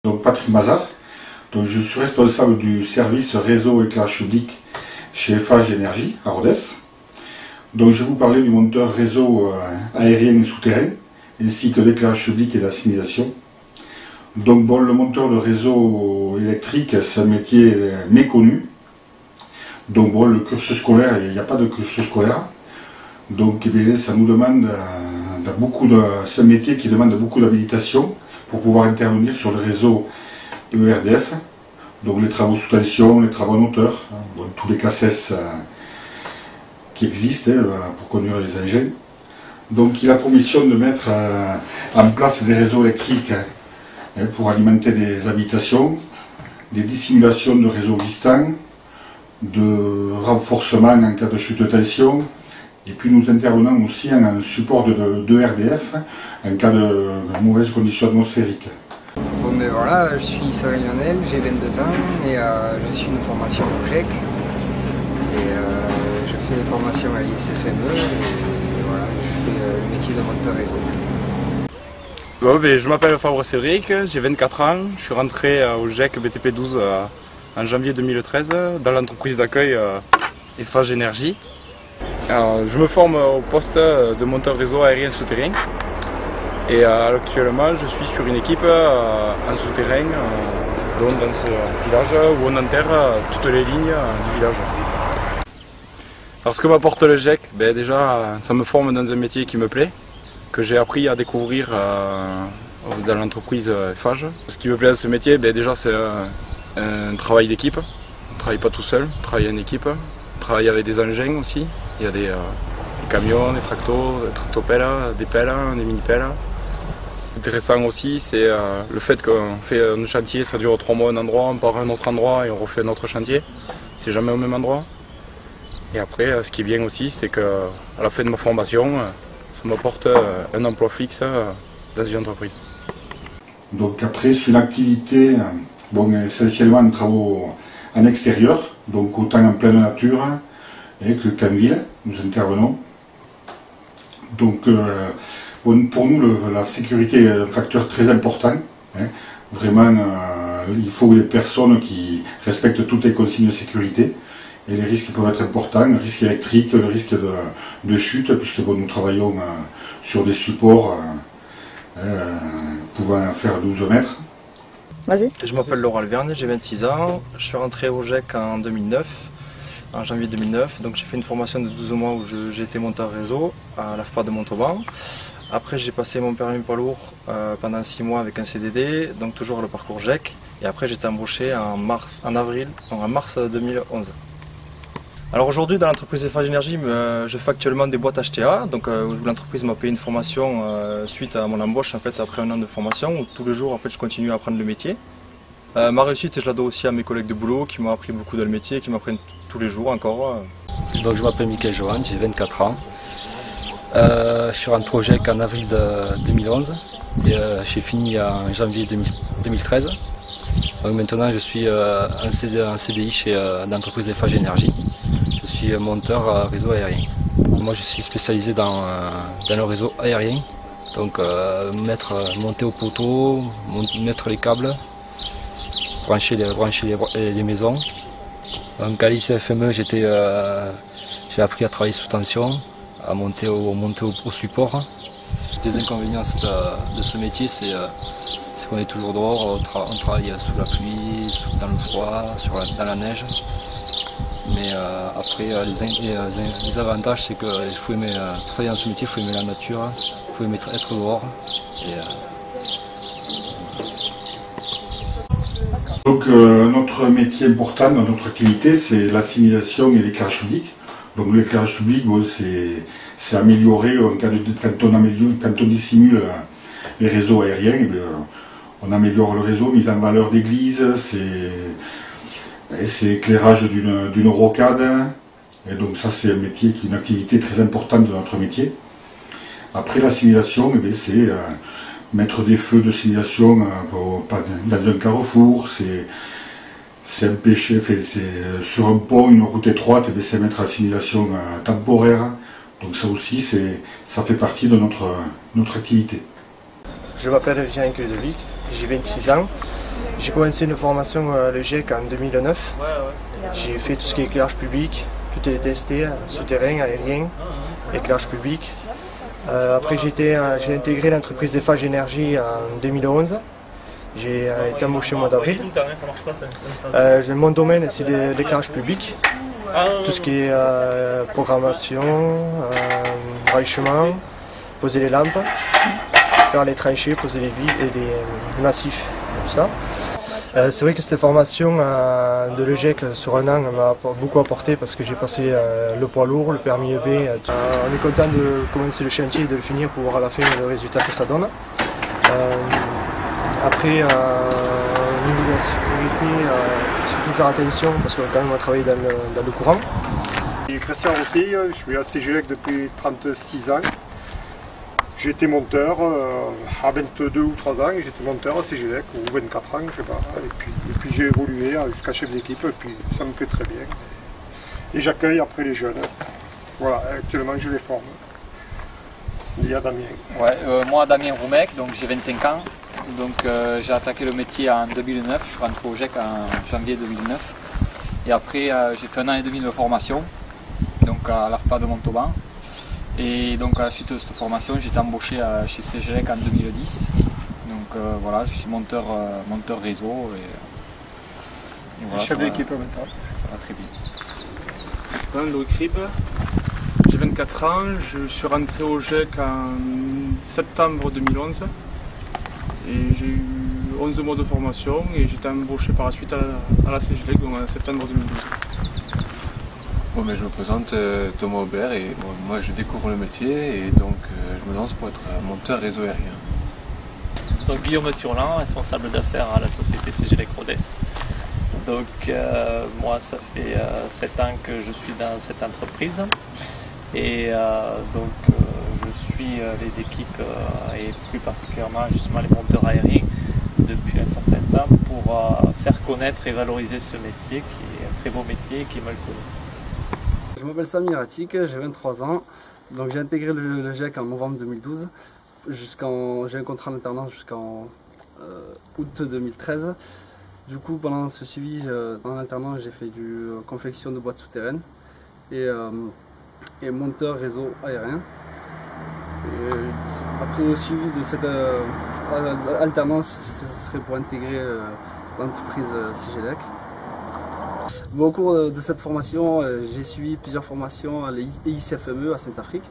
Donc Patrick Mazar, donc je suis responsable du service réseau éclairage public chez Eiffage Énergie à Rodez. Donc je vais vous parler du monteur réseau aérien et souterrain, ainsi que l'éclairage public et la signalisation. Donc bon, le monteur de réseau électrique, c'est un métier méconnu. Donc bon, le cursus scolaire, il n'y a pas de cursus scolaire. Donc eh bien, ça nous demande c'est un métier qui demande beaucoup d'habilitation pour pouvoir intervenir sur le réseau ERDF. Donc les travaux sous tension, les travaux en hauteur, bon, tous les CACES qui existent pour conduire les engins. Donc il a pour mission de mettre en place des réseaux électriques pour alimenter des habitations, des dissimulations de réseaux existants, de renforcement en cas de chute de tension, et puis nous intervenons aussi en support de RDF en cas de mauvaises conditions atmosphériques. Bon, mais voilà, je suis Cyril Lionel, j'ai 22 ans et je suis une formation au GEC et je fais des formations à l'ISFME et voilà, je fais le métier de monteur réseau. Bon, je m'appelle Fabre Cédric, j'ai 24 ans, je suis rentré au GEC BTP 12 en janvier 2013 dans l'entreprise d'accueil Eiffage Énergie. Alors, je me forme au poste de monteur réseau aérien souterrain et actuellement je suis sur une équipe en souterrain donc dans ce village où on enterre toutes les lignes du village. Alors ce que m'apporte le GEC, déjà ça me forme dans un métier qui me plaît, que j'ai appris à découvrir dans l'entreprise Eiffage. Ce qui me plaît dans ce métier, déjà c'est un travail d'équipe. On ne travaille pas tout seul, on travaille en équipe. On travaille avec des engins aussi. Il y a des camions, des tractopelles, des pelles, des mini-pelles. Intéressant aussi, c'est le fait qu'on fait un chantier, ça dure 3 mois à un endroit, on part à un autre endroit et on refait un autre chantier. C'est jamais au même endroit. Et après, ce qui est bien aussi, c'est qu'à la fin de ma formation, ça m'apporte un emploi fixe dans une entreprise. Donc après, c'est une activité essentiellement de travaux en extérieur, donc autant en pleine nature qu'en ville, nous intervenons. Donc pour nous, la sécurité est un facteur très important. Vraiment, il faut les personnes qui respectent toutes les consignes de sécurité. Et les risques peuvent être importants, le risque électrique, le risque de chute, puisque nous travaillons sur des supports pouvant faire 12 mètres. Je m'appelle Laurent Alverne, j'ai 26 ans, je suis rentré au GEC en 2009, en janvier 2009, donc j'ai fait une formation de 12 mois où j'ai été monteur réseau à l'AFPA de Montauban. Après j'ai passé mon permis poids lourd pendant 6 mois avec un CDD, donc toujours le parcours GEC, et après j'ai été embauché en mars 2011. Alors aujourd'hui dans l'entreprise Eiffage Énergie, je fais actuellement des boîtes HTA, donc l'entreprise m'a payé une formation suite à mon embauche en fait, après un an de formation où tous les jours en fait, je continue à apprendre le métier. Ma réussite je la dois aussi à mes collègues de boulot qui m'ont appris beaucoup dans le métier, qui m'apprennent tous les jours encore. Donc je m'appelle Michael Johan, j'ai 24 ans. Je suis rentré au GEC en avril 2011 et j'ai fini en janvier 2013. Donc maintenant je suis en CDI chez l'entreprise Eiffage Énergie. Je suis monteur réseau aérien. Moi je suis spécialisé dans le réseau aérien, donc monter au poteau, mettre les câbles, brancher les maisons. Donc à l'ICFME j'ai appris à travailler sous tension, à monter au support. Les inconvénients de ce métier c'est qu'on est toujours dehors, on travaille sous la pluie, dans le froid, dans la neige. Mais après, les avantages, c'est que pour travailler dans ce métier, il faut aimer la nature, il faut aimer être dehors. Donc notre métier important dans notre activité, c'est la signalisation et l'éclairage public. Donc l'éclairage public, c'est améliorer quand on dissimule les réseaux aériens, on améliore le réseau, mise en valeur d'église, c'est éclairage d'une rocade, et donc ça c'est un métier une activité très importante de notre métier. Après la signalisation, c'est mettre des feux de signalisation dans un carrefour, c'est empêcher, c'est sur un pont, une route étroite, c'est mettre la signalisation temporaire. Donc ça aussi, ça fait partie de notre activité. Je m'appelle Jean-Luc Devic, j'ai 26 ans. J'ai commencé une formation à l'EGEC en 2009. J'ai fait tout ce qui est éclairage public, tout est testé, souterrain, aérien, éclairage public. Après j'ai intégré l'entreprise Eiffage Énergie en 2011. J'ai été embauché au mois d'avril. Mon domaine c'est l'éclairage public, tout ce qui est programmation, branchement, poser les lampes, faire les tranchées, poser les vies et les massifs, tout ça. C'est vrai que cette formation de l'EGEC sur un an m'a beaucoup apporté parce que j'ai passé le poids lourd, le permis EB. On est content de commencer le chantier et de le finir pour voir à la fin le résultat que ça donne. Après, au niveau de la sécurité, surtout faire attention parce qu'on quand même on travaille dans le courant. Je suis Christian Rossi, je suis à CGLEC depuis 36 ans. J'ai été monteur à 22 ou 3 ans, j'étais monteur à CGLEC, ou 24 ans, je sais pas. Et puis j'ai évolué jusqu'à chef d'équipe, et puis ça me plaît très bien. Et j'accueille après les jeunes. Voilà, actuellement je les forme. Il y a Damien. Ouais, moi Damien Roumec, donc j'ai 25 ans. Donc j'ai attaqué le métier en 2009, je suis rentré au GEC en janvier 2009. Et après j'ai fait 1 an et demi de formation, donc à l'AFPA de Montauban. Et donc à la suite de cette formation, j'ai été embauché chez CGLEC en 2010. Donc voilà, je suis monteur réseau et voilà, chef d'équipe maintenant. Ça va très bien. Louis Crib, j'ai 24 ans, je suis rentré au GEC en septembre 2011 et j'ai eu 11 mois de formation et j'ai été embauché par la suite à la CGLEC donc en septembre 2012. Bon, je me présente Thomas Aubert et moi je découvre le métier et donc je me lance pour être monteur réseau aérien. Donc Guillaume Turlan, responsable d'affaires à la société CGLEC Rodez. Donc moi ça fait 7 ans que je suis dans cette entreprise et donc je suis les équipes et plus particulièrement justement les monteurs aériens depuis un certain temps pour faire connaître et valoriser ce métier qui est un très beau métier et qui est mal connu. Je m'appelle Samir Atik, j'ai 23 ans, donc j'ai intégré le GEC en novembre 2012, j'ai un contrat d'alternance jusqu'en août 2013. Du coup pendant ce suivi en alternance j'ai fait du confection de boîtes souterraines et monteur réseau aérien. Et après au suivi de cette alternance, ce serait pour intégrer l'entreprise CGLEC. Bon, au cours de cette formation, j'ai suivi plusieurs formations à l'ICFME à Saint-Afrique.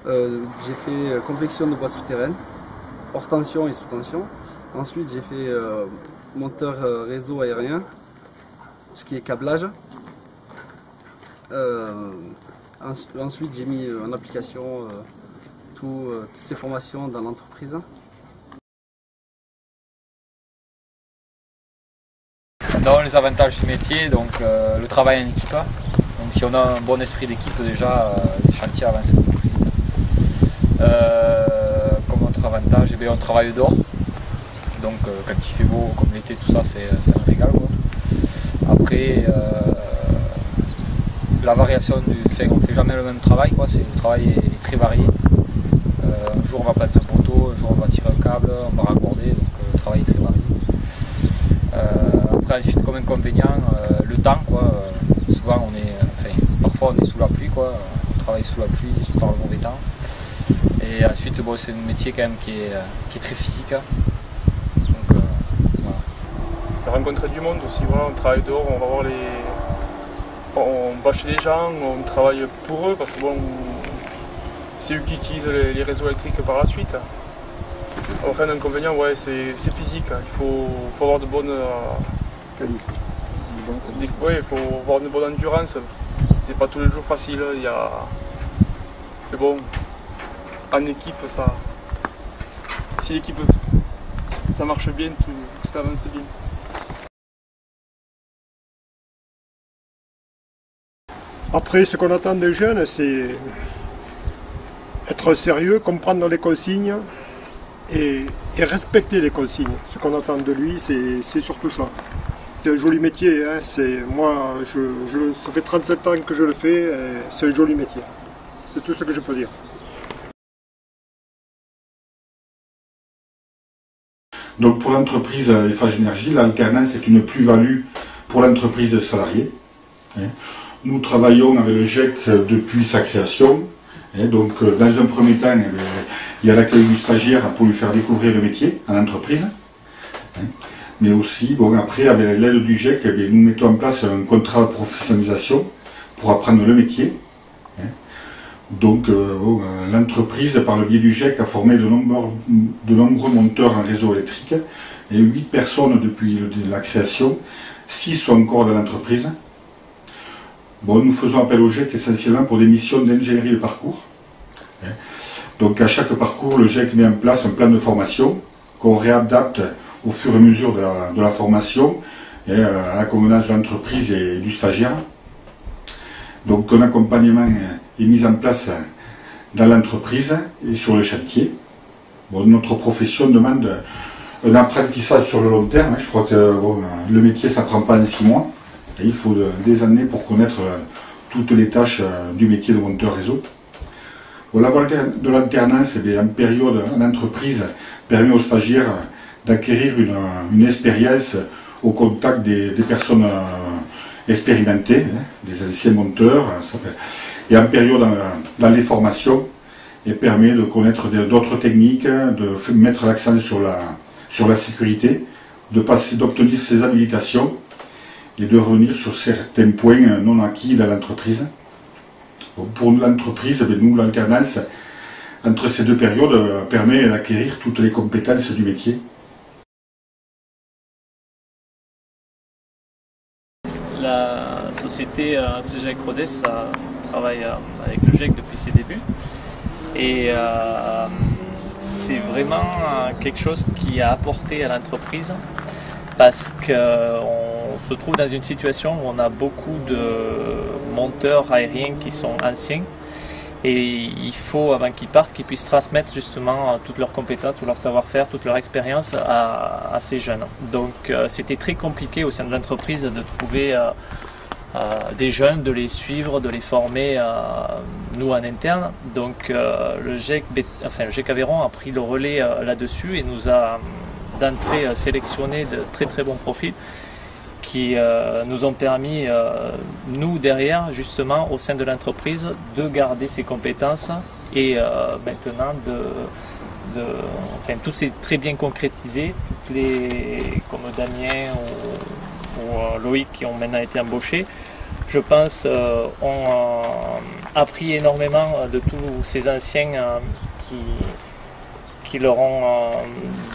J'ai fait confection de boîtes souterraines, hors tension et sous tension. Ensuite, j'ai fait monteur réseau aérien, ce qui est câblage. Ensuite, j'ai mis en application toutes ces formations dans l'entreprise. Dans les avantages du métier, donc le travail en équipe. Donc si on a un bon esprit d'équipe déjà, le chantier avance beaucoup plus vite. Comme autre avantage, eh bien, on travaille dehors. Donc quand il fait beau, comme l'été, tout ça, c'est un régal, quoi. Après, la variation on ne fait jamais le même travail, quoi. Le travail est très varié. Un jour on va planter un poteau, un jour on va tirer un câble, on va raccorder, donc le travail est très varié. Après ensuite comme inconvénient, le temps, quoi. Souvent parfois on est sous la pluie, quoi. On travaille sous la pluie, sous par le mauvais temps. Et ensuite bon, c'est un métier quand même qui est très physique. Donc voilà. Rencontrer du monde aussi, voilà, on travaille dehors, on va voir on va chez les gens, on travaille pour eux parce que bon, c'est eux qui utilisent les réseaux électriques par la suite. Après un inconvénient, ouais, c'est physique, il faut avoir de bonnes qualités. Ouais, il faut avoir une bonne endurance, c'est pas tous les jours facile, mais bon, en équipe, si l'équipe ça marche bien, tout avance bien. Après, ce qu'on attend des jeunes, c'est être sérieux, comprendre les consignes et respecter les consignes. Ce qu'on attend de lui, c'est surtout ça. C'est un joli métier, hein. Moi, ça fait 37 ans que je le fais, c'est un joli métier. C'est tout ce que je peux dire. Donc pour l'entreprise Eiffage Énergie, l'alternance est une plus-value pour l'entreprise salariée. Nous travaillons avec le GEC depuis sa création. Donc dans un premier temps, il y a l'accueil du stagiaire pour lui faire découvrir le métier à l'entreprise. Mais aussi, après, avec l'aide du GEC, nous mettons en place un contrat de professionnalisation pour apprendre le métier. Donc l'entreprise, par le biais du GEC, a formé de nombreux monteurs en réseau électrique, et 8 personnes depuis la création, 6 sont encore dans l'entreprise. Nous faisons appel au GEC essentiellement pour des missions d'ingénierie de parcours. Donc à chaque parcours, le GEC met en place un plan de formation qu'on réadapte au fur et à mesure de la formation et à la convenance de l'entreprise et du stagiaire. Donc un accompagnement est mis en place dans l'entreprise et sur le chantier. Notre profession demande un apprentissage sur le long terme. Je crois que le métier ça ne prend pas en 6 mois. Et il faut des années pour connaître toutes les tâches du métier de monteur réseau. La voie de l'alternance en période en entreprise permet aux stagiaires d'acquérir une expérience au contact des personnes expérimentées, des anciens monteurs, et en période dans les formations, et permet de connaître d'autres techniques, de mettre l'accent sur la sécurité, d'obtenir ses habilitations et de revenir sur certains points non acquis dans l'entreprise. Pour l'entreprise, nous, l'alternance entre ces deux périodes permet d'acquérir toutes les compétences du métier. La société CGELEC Rodez travaille avec le GEC depuis ses débuts, et c'est vraiment quelque chose qui a apporté à l'entreprise, parce qu'on se trouve dans une situation où on a beaucoup de monteurs aériens qui sont anciens, et il faut, avant qu'ils partent, qu'ils puissent transmettre justement toutes leurs compétences, tout leur savoir-faire, toute leur expérience à ces jeunes. Donc c'était très compliqué au sein de l'entreprise de trouver des jeunes, de les suivre, de les former nous en interne. Donc le GEC Aveyron a pris le relais là-dessus et nous a d'entrée sélectionné de très très bons profils qui nous ont permis, nous derrière, justement au sein de l'entreprise, de garder ces compétences et maintenant tout s'est très bien concrétisé. Toutes comme Damien ou Loïc qui ont maintenant été embauchés, je pense, ont appris énormément de tous ces anciens qui leur ont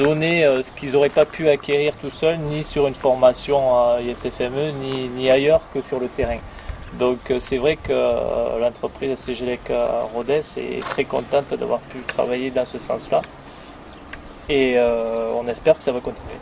donné ce qu'ils n'auraient pas pu acquérir tout seuls, ni sur une formation ISFME, ni ailleurs que sur le terrain. Donc c'est vrai que l'entreprise CGELEC Rodez est très contente d'avoir pu travailler dans ce sens-là, et on espère que ça va continuer.